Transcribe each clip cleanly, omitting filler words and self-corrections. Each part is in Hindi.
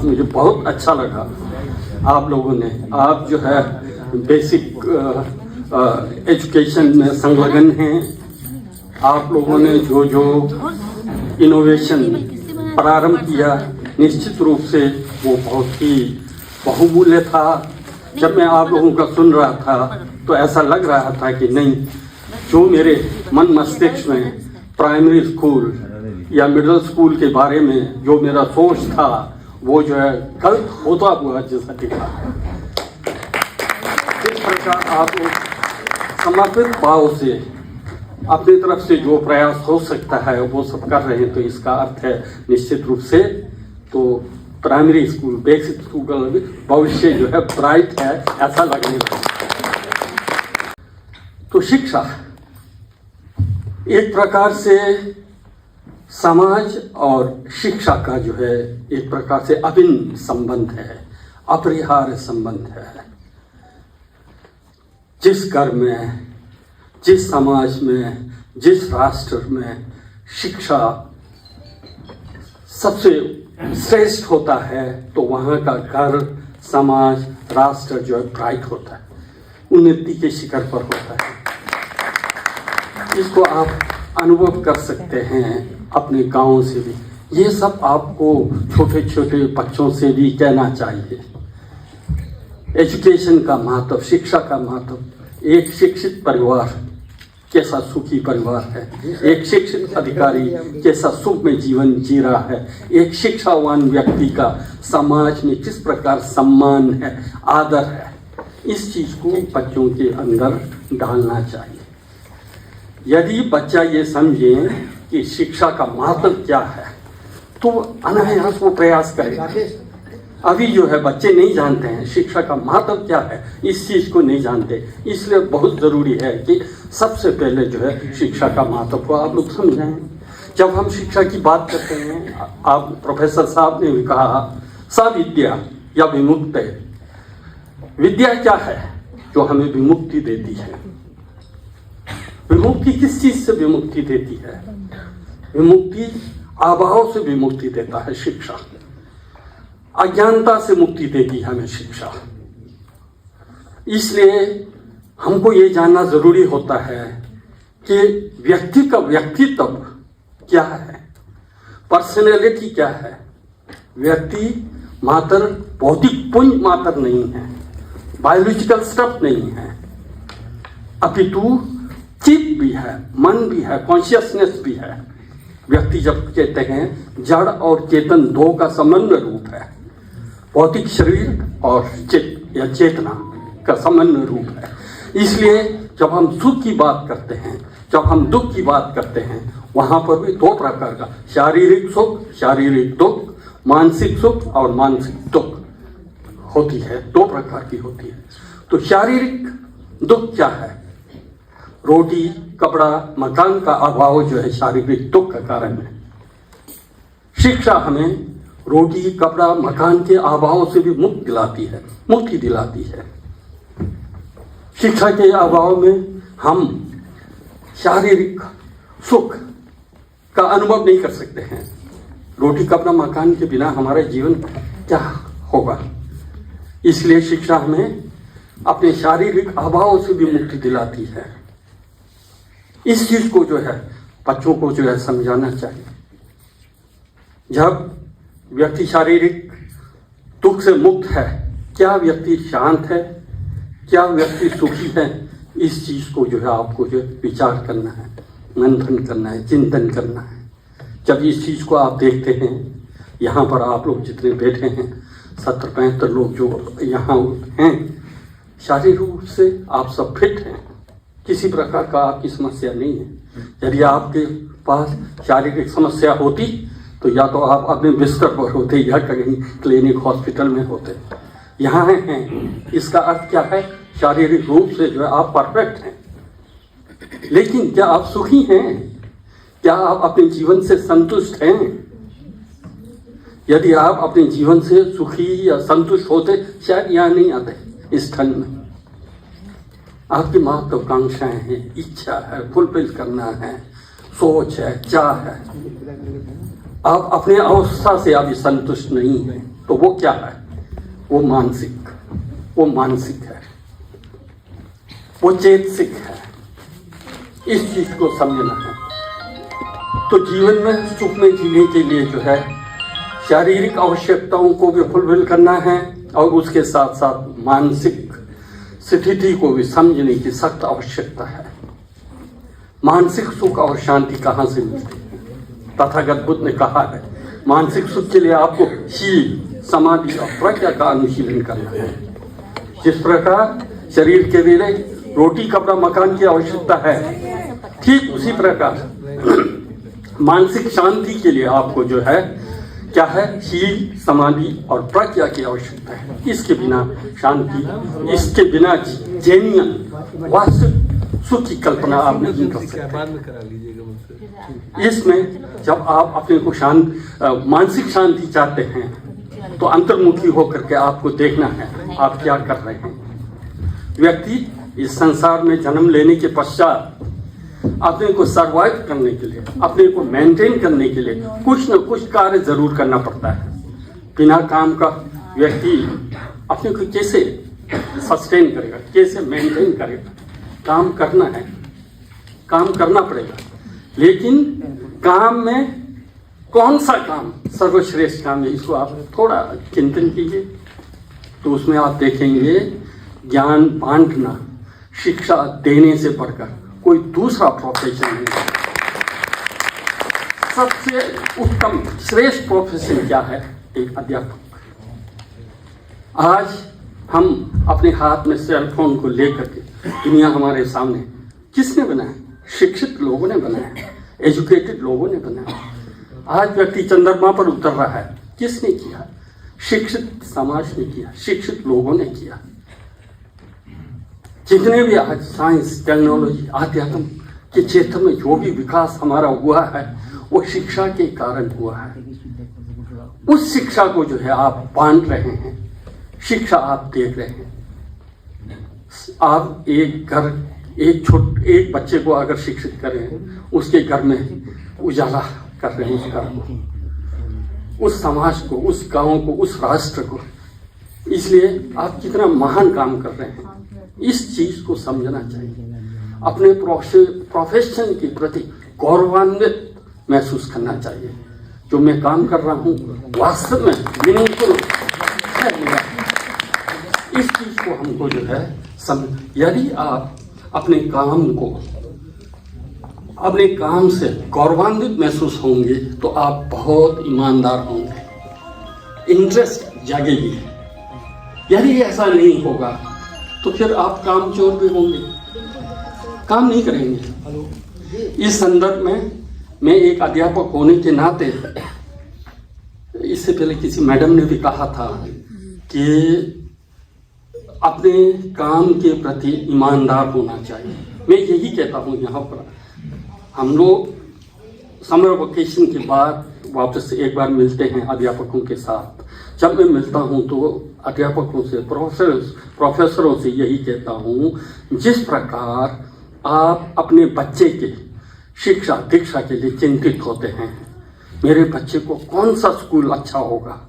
मुझे बहुत अच्छा लगा आप लोगों ने, आप जो है बेसिक एजुकेशन में संलग्न हैं। आप लोगों ने जो जो इनोवेशन प्रारंभ किया, निश्चित रूप से वो बहुत ही बहुमूल्य था। जब मैं आप लोगों का सुन रहा था तो ऐसा लग रहा था कि नहीं, जो मेरे मन मस्तिष्क में प्राइमरी स्कूल या मिडिल स्कूल के बारे में जो मेरा सोच था वो जो है गलत होता हुआ जैसा दिखा। इस प्रकार आप समर्पित भाव से अपनी तरफ से जो प्रयास हो सकता है वो सब कर रहे हैं, तो इसका अर्थ है निश्चित रूप से तो प्राइमरी स्कूल, बेसिक स्कूल का भविष्य जो है ब्राइट है, ऐसा लगने लगा। तो शिक्षा एक प्रकार से समाज और शिक्षा का जो है एक प्रकार से अभिन्न संबंध है, अपरिहार्य संबंध है। जिस घर में, जिस समाज में, जिस राष्ट्र में शिक्षा सबसे श्रेष्ठ होता है तो वहाँ का घर, समाज, राष्ट्र जो है ब्राइट होता है, उन्नति के शिखर पर होता है। इसको आप अनुभव कर सकते हैं अपने गाँव से भी। ये सब आपको छोटे छोटे बच्चों से भी कहना चाहिए। एजुकेशन का महत्व, शिक्षा का महत्व। एक शिक्षित परिवार कैसा सुखी परिवार है, एक शिक्षित अधिकारी कैसा सुख में जीवन जी रहा है, एक शिक्षावान व्यक्ति का समाज में किस प्रकार सम्मान है, आदर है, इस चीज को बच्चों के अंदर डालना चाहिए। यदि बच्चा ये समझे कि शिक्षा का महत्व क्या है तो अनायास वो प्रयास करेगा। अभी जो है बच्चे नहीं जानते हैं शिक्षा का महत्व क्या है, इस चीज को नहीं जानते। इसलिए बहुत जरूरी है कि सबसे पहले जो है शिक्षा का महत्व को आप लोग समझें। जब हम शिक्षा की बात करते हैं, आप प्रोफेसर साहब ने भी कहा सविद्या या विमुक्ति। विद्या क्या है जो हमें विमुक्ति देती है? विमुक्ति किस चीज से विमुक्ति देती है? विमुक्ति अभाव से विमुक्ति देता है शिक्षा। अज्ञानता से मुक्ति देती है हमें शिक्षा। इसलिए हमको ये जानना जरूरी होता है कि व्यक्ति का व्यक्तित्व क्या है, पर्सनैलिटी क्या है। व्यक्ति मात्र भौतिक पुंज मात्र नहीं है, बायोलॉजिकल स्टफ नहीं है, अपितु चित्त भी है, मन भी है, कॉन्शियसनेस भी है। व्यक्ति जब कहते हैं जड़ और चेतन दो का समन्वय रूप है, भौतिक शरीर और चित्त या चेतना का समन्वय रूप है। इसलिए जब हम सुख की बात करते हैं, जब हम दुख की बात करते हैं, वहां पर भी दो प्रकार का, शारीरिक सुख, शारीरिक दुख, मानसिक सुख और मानसिक दुख होती है, दो प्रकार की होती है। तो शारीरिक दुख क्या है? रोटी, कपड़ा, मकान का अभाव जो है शारीरिक दुख का कारण है। शिक्षा हमें रोटी, कपड़ा, मकान के अभाव से भी मुक्ति दिलाती है। शिक्षा के अभाव में हम शारीरिक सुख का अनुभव नहीं कर सकते हैं। रोटी, कपड़ा, मकान के बिना हमारा जीवन क्या होगा? इसलिए शिक्षा हमें अपने शारीरिक अभाव से भी मुक्ति दिलाती है। इस चीज को जो है बच्चों को जो है समझाना चाहिए। जब व्यक्ति शारीरिक दुख से मुक्त है, क्या व्यक्ति शांत है, क्या व्यक्ति सुखी है, इस चीज को जो है आपको जो विचार करना है, मंथन करना है, चिंतन करना है। जब इस चीज को आप देखते हैं, यहाँ पर आप लोग जितने बैठे हैं 70-75 लोग जो यहाँ हैं, शारीरिक रूप से आप सब फिट हैं, किसी प्रकार का आपकी समस्या नहीं है। यदि आपके पास शारीरिक समस्या होती तो या तो आप अपने बिस्तर पर होते या कहीं क्लिनिक हॉस्पिटल में होते। यहाँ हैं, इसका अर्थ क्या है? शारीरिक रूप से जो है आप परफेक्ट हैं। लेकिन क्या आप सुखी हैं? क्या आप अपने जीवन से संतुष्ट हैं? यदि आप अपने जीवन से सुखी या संतुष्ट होते शायद यहाँ नहीं आते इस ठंड में। आपकी महत्वाकांक्षाएं हैं, इच्छा है, फुलफिल करना है, सोच है, चाह है। आप अपने अवस्था से अभी संतुष्ट नहीं हैं। तो वो क्या है? वो मानसिक है, वो चेतसिक है। इस चीज को समझना है। तो जीवन में सुख में जीने के लिए जो है शारीरिक आवश्यकताओं को भी फुलफिल करना है और उसके साथ साथ मानसिक स्थिति को भी समझने की सख्त आवश्यकता है। मानसिक सुख और शांति कहाँ से मिलती है? तथागत बुद्ध ने कहा है मानसिक सुख के लिए आपको शील, समाधि और प्रज्ञा का अनुशीलन करना है। जिस प्रकार शरीर के लिए रोटी, कपड़ा, मकान की आवश्यकता है, ठीक उसी प्रकार मानसिक शांति के लिए आपको जो है क्या है? शील, समाधि और प्रज्ञा की आवश्यकता है। इसके बिना शांति, इसके बिना जेन्युइन वास्तविक सुख की कल्पना आप नहीं कर सकते। इसमें जब आप अपने को मानसिक शांति चाहते हैं तो अंतर्मुखी होकर के आपको देखना है आप क्या कर रहे हैं। व्यक्ति इस संसार में जन्म लेने के पश्चात अपने को सरवाइव करने के लिए, अपने को मेंटेन करने के लिए कुछ न कुछ कार्य जरूर करना पड़ता है। बिना काम का व्यक्ति अपने को कैसे सस्टेन करेगा, कैसे मेंटेन करेगा? काम करना है, काम करना पड़ेगा। लेकिन काम में कौन सा काम सर्वश्रेष्ठ काम है, इसको आप थोड़ा चिंतन कीजिए तो उसमें आप देखेंगे ज्ञान बांटना, शिक्षा देने से बढ़कर कोई दूसरा प्रोफेशन नहीं है। सबसे उत्तम श्रेष्ठ प्रोफेशन क्या है? एक अध्यापक। आज हम अपने हाथ में सेल फोन को लेकर के दुनिया हमारे सामने किसने बनाया? शिक्षित लोगों ने बनाया, एजुकेटेड लोगों ने बनाया। आज व्यक्ति चंद्रमा पर उतर रहा है, किसने किया? शिक्षित समाज ने किया, शिक्षित लोगों ने किया। जितने भी आज साइंस, टेक्नोलॉजी, आध्यात्म के क्षेत्र में जो भी विकास हमारा हुआ है वो शिक्षा के कारण हुआ है। उस शिक्षा को जो है आप बांट रहे हैं, शिक्षा आप देख रहे हैं। आप एक बच्चे को अगर शिक्षित करें, उसके घर में उजाला कर रहे हैं उस घर को, उस समाज को, उस गांव को, उस राष्ट्र को। इसलिए आप कितना महान काम कर रहे हैं, इस चीज को समझना चाहिए। अपने प्रोफेशन के प्रति गौरवान्वित महसूस करना चाहिए। जो मैं काम कर रहा हूँ वास्तव में मीनिंगफुल है मेरा। इस चीज को हमको जो है यदि आप अपने काम से गौरवान्वित महसूस होंगे तो आप बहुत ईमानदार होंगे, इंटरेस्ट जागेगी। यदि ऐसा नहीं होगा तो फिर आप कामचोर भी होंगे, काम नहीं करेंगे। इस संदर्भ में मैं एक अध्यापक होने के नाते, इससे पहले किसी मैडम ने भी कहा था कि अपने काम के प्रति ईमानदार होना चाहिए। मैं यही कहता हूँ। यहाँ पर हम लोग समर वेकेशन के बाद वापस एक बार मिलते हैं अध्यापकों के साथ। जब मैं मिलता हूँ तो अध्यापकों से, प्रोफेसरों से यही कहता हूँ, जिस प्रकार आप अपने बच्चे के शिक्षा दीक्षा के लिए चिंतित होते हैं, मेरे बच्चे को कौन सा स्कूल अच्छा होगा,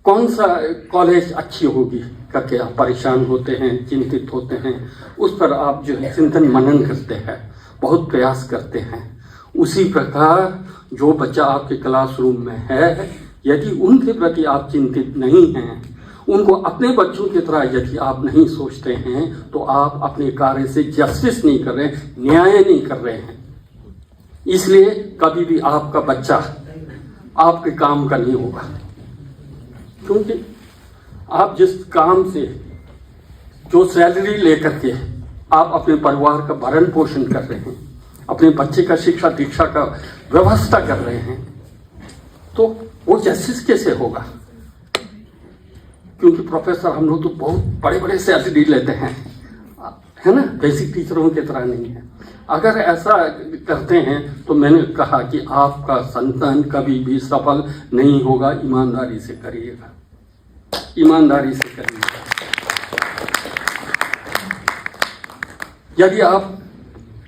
कौन सा कॉलेज अच्छी होगी करके आप परेशान होते हैं, चिंतित होते हैं। उस पर आप जो है चिंतन मनन करते हैं, बहुत प्रयास करते हैं। उसी प्रकार जो बच्चा आपके क्लासरूम में है, यदि उनके प्रति आप चिंतित नहीं हैं, उनको अपने बच्चों की तरह यदि आप नहीं सोचते हैं, तो आप अपने कार्य से जस्टिस नहीं कर रहे, न्याय नहीं कर रहे हैं। इसलिए कभी भी आपका बच्चा आपके काम का नहीं होगा, क्योंकि आप जिस काम से जो सैलरी लेकर के आप अपने परिवार का भरण पोषण कर रहे हैं, अपने बच्चे का शिक्षा दीक्षा का व्यवस्था कर रहे हैं, तो वो जस्टिस कैसे होगा? क्योंकि प्रोफेसर हम लोग तो बहुत बड़े बड़े सैलरी लेते हैं, है ना, बेसिक टीचरों की तरह नहीं है। अगर ऐसा करते हैं तो मैंने कहा कि आपका संतान कभी भी सफल नहीं होगा। ईमानदारी से करिएगा, ईमानदारी से करिएगा। यदि आप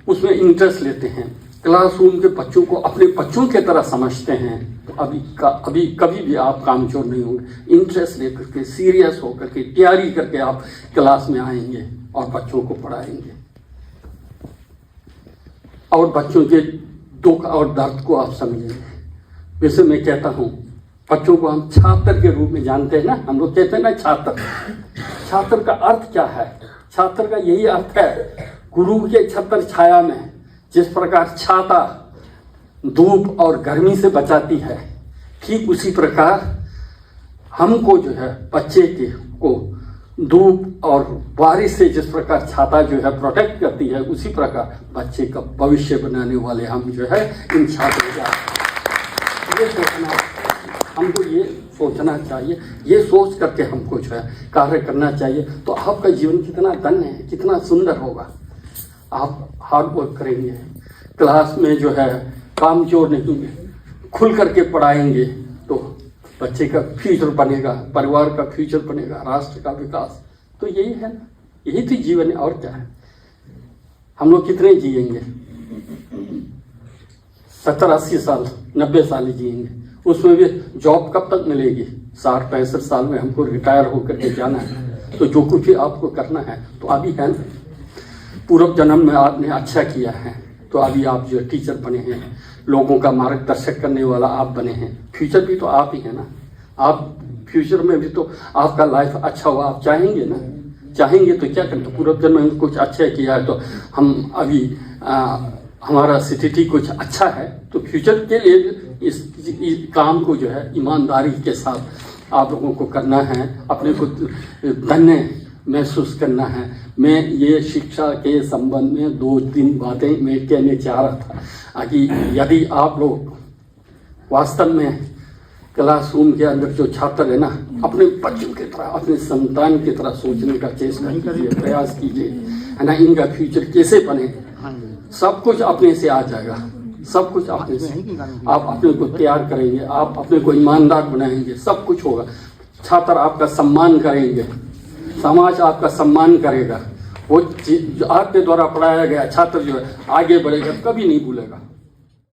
उसमें इंटरेस्ट लेते हैं, क्लासरूम के बच्चों को अपने बच्चों की तरह समझते हैं तो अभी कभी भी आप कामचोर नहीं होंगे। इंटरेस्ट लेकर के, सीरियस होकर के, तैयारी करके आप क्लास में आएंगे और बच्चों को पढ़ाएंगे और बच्चों के दुख और दर्द को आप समझेंगे। वैसे मैं कहता हूँ, बच्चों को हम छात्र के रूप में जानते हैं ना, हम लोग कहते हैं ना छात्र। छात्र का अर्थ क्या है? छात्र का यही अर्थ है, गुरु के छत्र छाया में जिस प्रकार छाता धूप और गर्मी से बचाती है, ठीक उसी प्रकार हमको जो है बच्चे को धूप और बारिश से जिस प्रकार छाता जो है प्रोटेक्ट करती है, उसी प्रकार बच्चे का भविष्य बनाने वाले हम जो है इन छात्रों का हमको ये सोचना चाहिए, ये सोच करके हमको जो है कार्य करना चाहिए। तो आपका जीवन कितना धन्य है, कितना सुंदर होगा। आप हार्ड वर्क करेंगे, क्लास में जो है कामचोर नहीं है, खुल करके पढ़ाएंगे तो बच्चे का फ्यूचर बनेगा, परिवार का फ्यूचर बनेगा, राष्ट्र का विकास। तो यही है ना, यही तो जीवन है, और क्या है। हम लोग कितने जिएंगे? 70-80 साल, 90 साल ही जिएंगे। उसमें भी जॉब कब तक मिलेगी? 60-65 साल में हमको रिटायर होकर के जाना है। तो जो कुछ भी आपको करना है तो अभी है ना। पूर्व जन्म में आपने अच्छा किया है तो अभी आप जो टीचर बने हैं, लोगों का मार्गदर्शक करने वाला आप बने हैं। फ्यूचर भी तो आप ही है ना। आप फ्यूचर में भी तो आपका लाइफ अच्छा हो, आप चाहेंगे ना। चाहेंगे तो क्या करें? तो पूर्व जन्म में कुछ अच्छा किया है तो हम अभी हमारा स्थिति कुछ अच्छा है तो फ्यूचर के लिए इस काम को जो है ईमानदारी के साथ आप लोगों को करना है, अपने को धन्य महसूस करना है। मैं ये शिक्षा के संबंध में 2-3 बातें मैं कहने चाह रहा था कि यदि आप लोग वास्तव में क्लासरूम के अंदर जो छात्र है ना, अपने बच्चों की तरह, अपने संतान की तरह सोचने का चेष्टा कीजिए, प्रयास कीजिए, है ना। इनका फ्यूचर कैसे बने, सब कुछ अपने से आ जाएगा, सब कुछ अपने से। आप अपने को तैयार करेंगे, आप अपने को ईमानदार बनाएंगे, सब कुछ होगा। छात्र आपका सम्मान करेंगे, समाज आपका सम्मान करेगा। वो जो आपके द्वारा पढ़ाया गया छात्र जो है आगे बढ़ेगा, कभी नहीं भूलेगा।